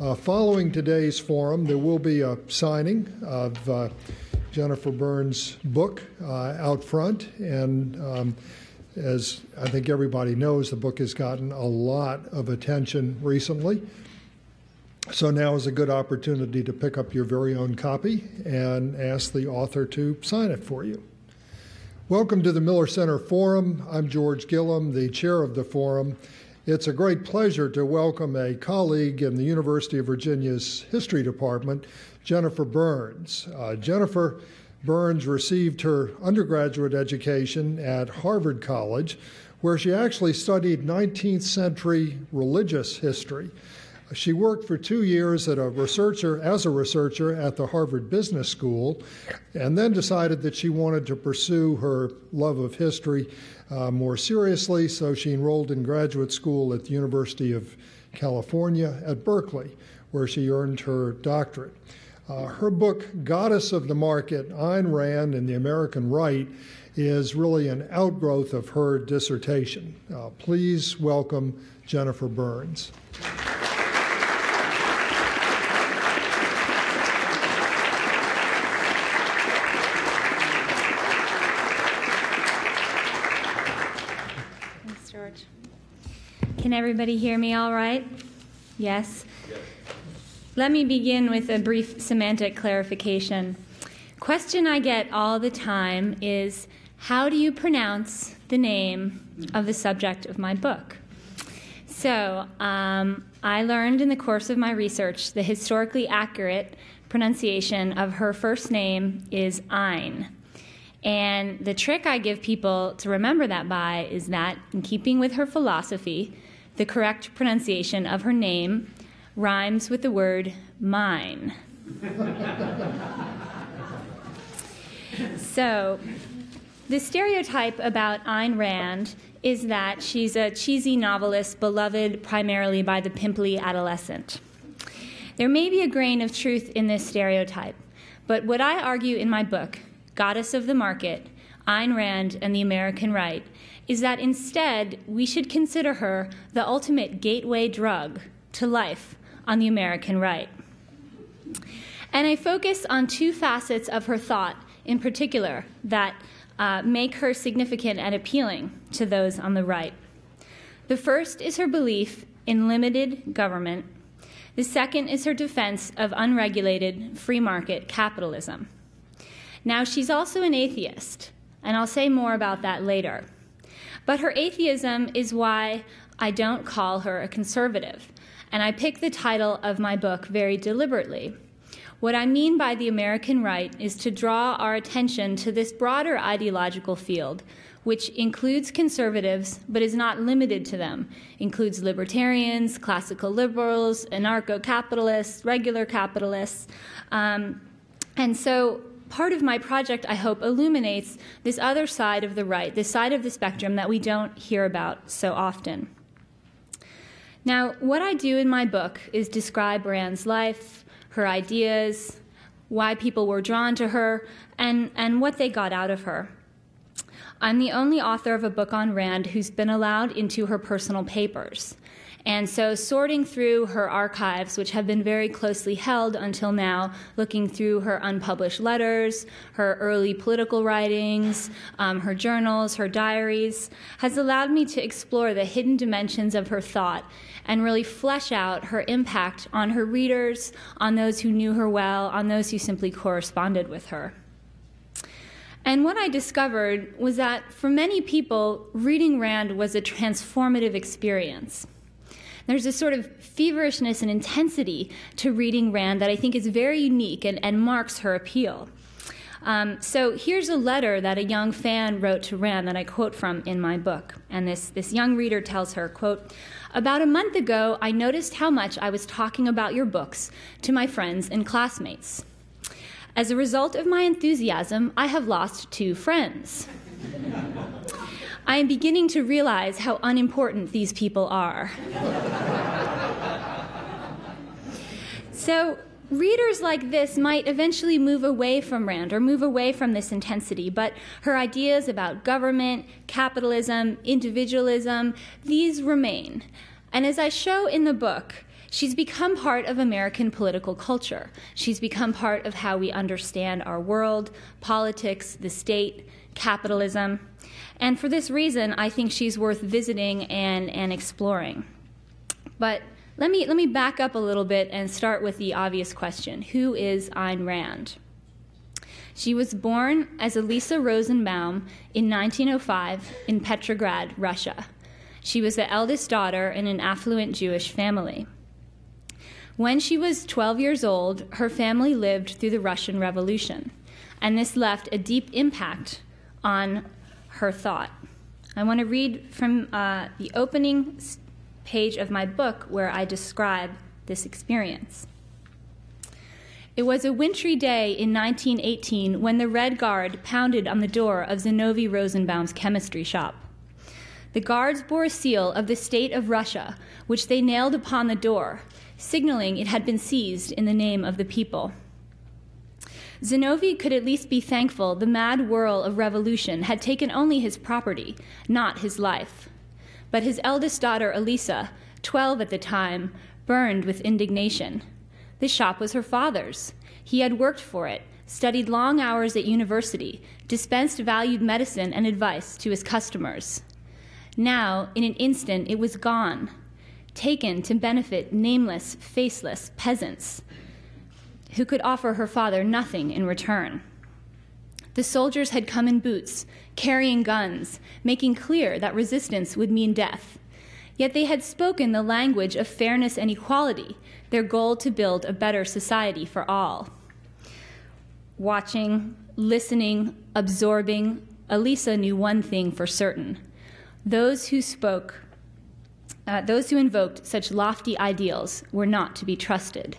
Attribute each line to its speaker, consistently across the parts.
Speaker 1: Following today's forum, there will be a signing of Jennifer Burns' book out front, and as I think everybody knows, the book has gotten a lot of attention recently. So now is a good opportunity to pick up your very own copy and ask the author to sign it for you. Welcome to the Miller Center Forum. I'm George Gillum, the chair of the forum. It's a great pleasure to welcome a colleague in the University of Virginia's History Department, Jennifer Burns. Jennifer Burns received her undergraduate education at Harvard College, where she actually studied 19th century religious history. She worked for 2 years as a researcher at the Harvard Business School, and then decided that she wanted to pursue her love of history more seriously, so she enrolled in graduate school at the University of California at Berkeley, where she earned her doctorate. Her book, Goddess of the Market, Ayn Rand and the American Right, is really an outgrowth of her dissertation. Please welcome Jennifer Burns.
Speaker 2: Thanks, George. Can everybody hear me all right? Yes? Let me begin with a brief semantic clarification. Question I get all the time is, how do you pronounce the name of the subject of my book? So I learned in the course of my research the historically accurate pronunciation of her first name is Ayn. And the trick I give people to remember that by is that, in keeping with her philosophy, the correct pronunciation of her name rhymes with the word mine. So, the stereotype about Ayn Rand is that she's a cheesy novelist beloved primarily by the pimply adolescent. There may be a grain of truth in this stereotype, but what I argue in my book, Goddess of the Market, Ayn Rand and the American Right, is that instead we should consider her the ultimate gateway drug to life on the American right. And I focus on two facets of her thought in particular that make her significant and appealing to those on the right. The first is her belief in limited government. The second is her defense of unregulated free market capitalism. Now, she's also an atheist, and I'll say more about that later. But her atheism is why I don't call her a conservative, and I pick the title of my book very deliberately. What I mean by the American right is to draw our attention to this broader ideological field, which includes conservatives, but is not limited to them. Includes libertarians, classical liberals, anarcho-capitalists, regular capitalists. And so part of my project, I hope, illuminates this other side of the right, this side of the spectrum that we don't hear about so often. Now, what I do in my book is describe Rand's life, her ideas, why people were drawn to her, and what they got out of her. I'm the only author of a book on Rand who's been allowed into her personal papers. And so sorting through her archives, which have been very closely held until now, looking through her unpublished letters, her early political writings, her journals, her diaries, has allowed me to explore the hidden dimensions of her thought and really flesh out her impact on her readers, on those who knew her well, on those who simply corresponded with her. And what I discovered was that for many people, reading Rand was a transformative experience. There's a sort of feverishness and intensity to reading Rand that I think is very unique and marks her appeal. So here's a letter that a young fan wrote to Rand that I quote from in my book. And this young reader tells her, quote, "About a month ago, I noticed how much I was talking about your books to my friends and classmates. As a result of my enthusiasm, I have lost 2 friends. I am beginning to realize how unimportant these people are." So readers like this might eventually move away from Rand or move away from this intensity, but her ideas about government, capitalism, individualism, these remain. And as I show in the book, She's become part of American political culture. She's become part of how we understand our world, politics, the state, capitalism. And for this reason, I think she's worth visiting and exploring. But let me back up a little bit and start with the obvious question. Who is Ayn Rand? She was born as Elisa Rosenbaum in 1905 in Petrograd, Russia. She was the eldest daughter in an affluent Jewish family. When she was 12 years old, her family lived through the Russian Revolution, and this left a deep impact on her thought. I want to read from the opening page of my book where I describe this experience. It was a wintry day in 1918 when the Red Guard pounded on the door of Zinovy Rosenbaum's chemistry shop. The guards bore a seal of the state of Russia, which they nailed upon the door, signaling it had been seized in the name of the people. Zinovy could at least be thankful the mad whirl of revolution had taken only his property, not his life. But his eldest daughter, Elisa, 12 at the time, burned with indignation. The shop was her father's. He had worked for it, studied long hours at university, dispensed valued medicine and advice to his customers. Now, in an instant, it was gone, taken to benefit nameless, faceless peasants who could offer her father nothing in return. The soldiers had come in boots, carrying guns, making clear that resistance would mean death. Yet they had spoken the language of fairness and equality, their goal to build a better society for all. Watching, listening, absorbing, Elisa knew one thing for certain. Those who invoked such lofty ideals were not to be trusted.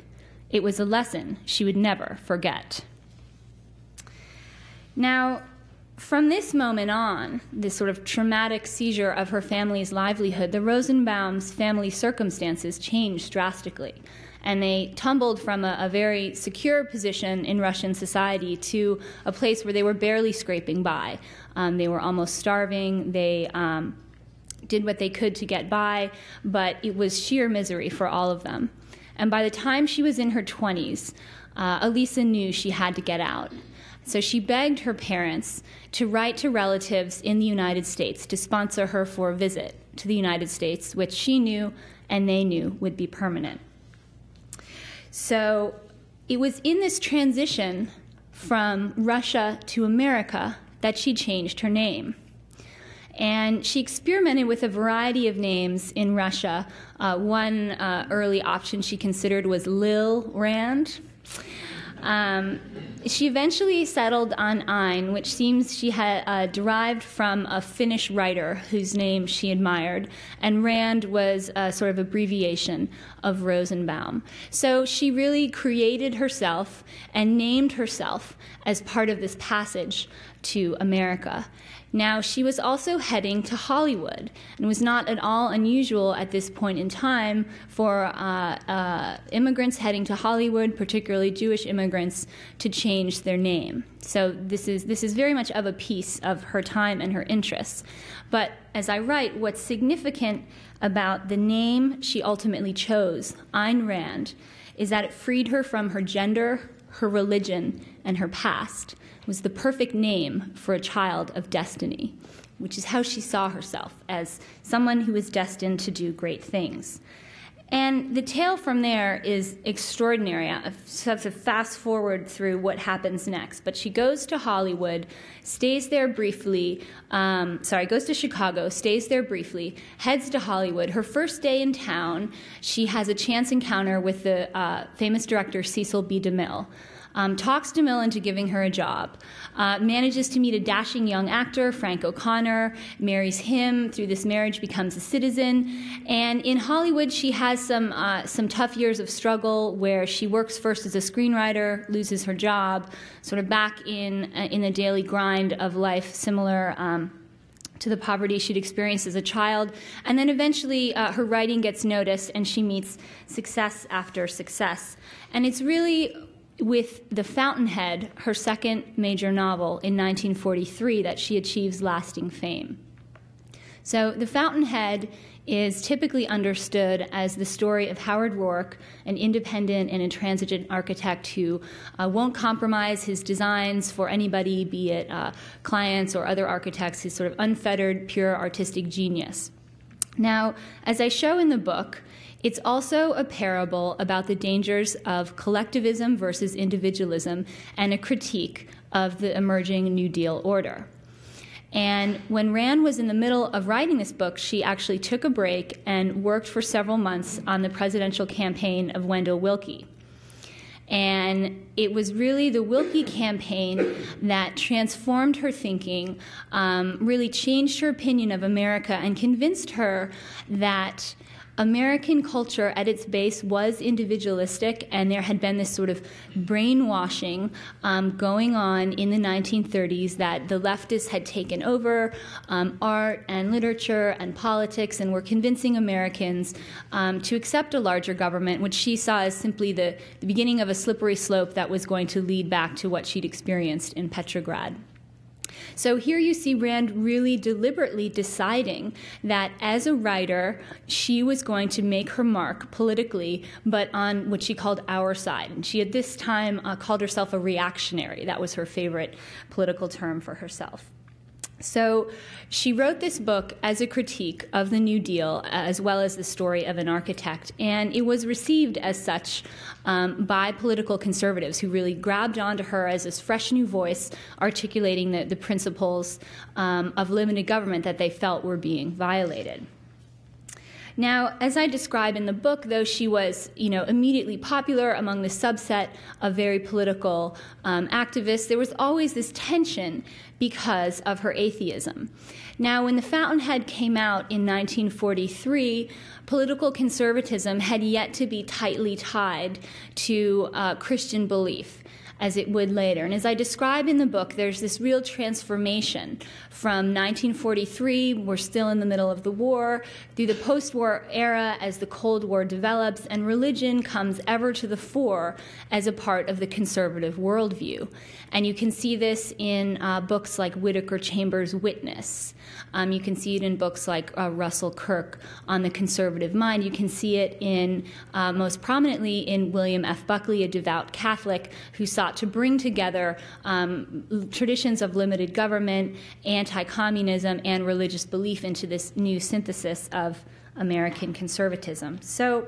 Speaker 2: It was a lesson she would never forget. Now, from this moment on, this sort of traumatic seizure of her family's livelihood, the Rosenbaums' family circumstances changed drastically, and they tumbled from a very secure position in Russian society to a place where they were barely scraping by. They were almost starving. They did what they could to get by, but it was sheer misery for all of them. And by the time she was in her 20s, Elisa knew she had to get out. So she begged her parents to write to relatives in the United States to sponsor her for a visit to the United States, which she knew and they knew would be permanent. So it was in this transition from Russia to America that she changed her name. And she experimented with a variety of names in Russia. One early option she considered was Lil Rand. She eventually settled on Ayn, which seems she had derived from a Finnish writer whose name she admired, and Rand was a sort of abbreviation of Rosenbaum. So she really created herself and named herself as part of this passage to America. Now, she was also heading to Hollywood, and was not at all unusual at this point in time for immigrants heading to Hollywood, particularly Jewish immigrants, to change their name. So this is very much of a piece of her time and her interests. But as I write, what's significant about the name she ultimately chose, Ayn Rand, is that it freed her from her gender, her religion, and her past. It was the perfect name for a child of destiny, which is how she saw herself, as someone who was destined to do great things. And the tale from there is extraordinary. I have to fast forward through what happens next. But she goes to Hollywood, stays there briefly, goes to Chicago, stays there briefly, heads to Hollywood. Her first day in town, she has a chance encounter with the famous director Cecil B. DeMille. Talks DeMille into giving her a job, manages to meet a dashing young actor, Frank O'Connor, marries him. Through this marriage, becomes a citizen. And in Hollywood, she has some tough years of struggle where she works first as a screenwriter, loses her job, sort of back in the daily grind of life, similar to the poverty she'd experienced as a child. And then eventually her writing gets noticed, and she meets success after success. And it's really with The Fountainhead, her second major novel in 1943, that she achieves lasting fame. So The Fountainhead is typically understood as the story of Howard Rourke, an independent and intransigent architect who won't compromise his designs for anybody, be it clients or other architects, his sort of unfettered, pure artistic genius. Now, as I show in the book, it's also a parable about the dangers of collectivism versus individualism and a critique of the emerging New Deal order. And when Rand was in the middle of writing this book, she actually took a break and worked for several months on the presidential campaign of Wendell Willkie. And it was really the Willkie campaign that transformed her thinking, really changed her opinion of America, and convinced her that American culture at its base was individualistic, and there had been this sort of brainwashing going on in the 1930s that the leftists had taken over art and literature and politics and were convincing Americans to accept a larger government, which she saw as simply the beginning of a slippery slope that was going to lead back to what she'd experienced in Petrograd. So here you see Rand really deliberately deciding that as a writer, she was going to make her mark politically, but on what she called our side. And she at this time called herself a reactionary. That was her favorite political term for herself. So she wrote this book as a critique of the New Deal, as well as the story of an architect, and it was received as such by political conservatives who really grabbed onto her as this fresh new voice articulating the principles of limited government that they felt were being violated. Now, as I describe in the book, though she was, immediately popular among the subset of very political activists, there was always this tension because of her atheism. Now, when The Fountainhead came out in 1943, political conservatism had yet to be tightly tied to Christian belief, as it would later. And as I describe in the book, there's this real transformation from 1943, we're still in the middle of the war, through the post-war era as the Cold War develops, and religion comes ever to the fore as a part of the conservative worldview. And you can see this in books like Whittaker Chambers' Witness. You can see it in books like Russell Kirk on the conservative mind. You can see it in, most prominently, in William F. Buckley, a devout Catholic who sought to bring together traditions of limited government, anti-communism, and religious belief into this new synthesis of American conservatism. So